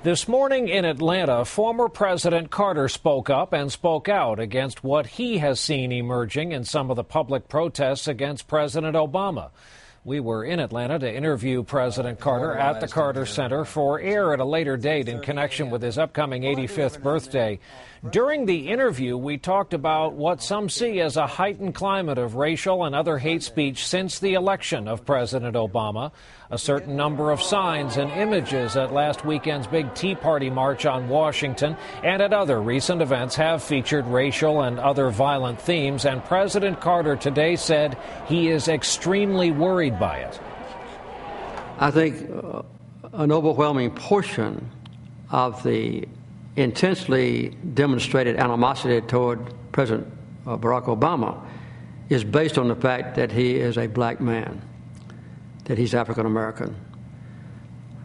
This morning in Atlanta, former President Carter spoke up and spoke out against what he has seen emerging in some of the public protests against President Obama. We were in Atlanta to interview President Carter at the Carter Center for air at a later date in connection with his upcoming 85th birthday. During the interview, we talked about what some see as a heightened climate of racial and other hate speech since the election of President Obama. A certain number of signs and images at last weekend's big Tea Party march on Washington and at other recent events have featured racial and other violent themes, and President Carter today said he is extremely worried by it. I think an overwhelming portion of the intensely demonstrated animosity toward President Barack Obama is based on the fact that he is a black man, that he's African American.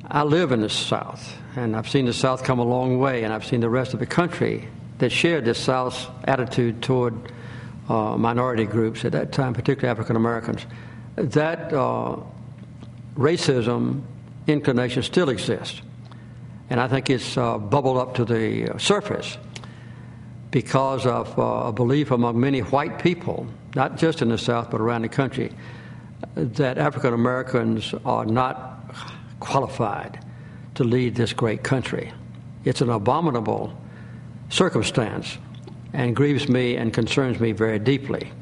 I live in the South, and I've seen the South come a long way, and I've seen the rest of the country that shared this South's attitude toward minority groups at that time, particularly African Americans. That racism inclination still exists. And I think it's bubbled up to the surface because of a belief among many white people, not just in the South but around the country, that African Americans are not qualified to lead this great country. It's an abominable circumstance and grieves me and concerns me very deeply.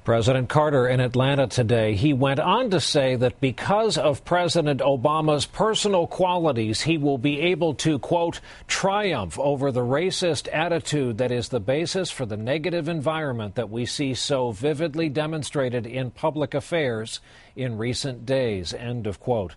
President Carter in Atlanta today. He went on to say that because of President Obama's personal qualities, he will be able to, quote, triumph over the racist attitude that is the basis for the negative environment that we see so vividly demonstrated in public affairs in recent days, end of quote.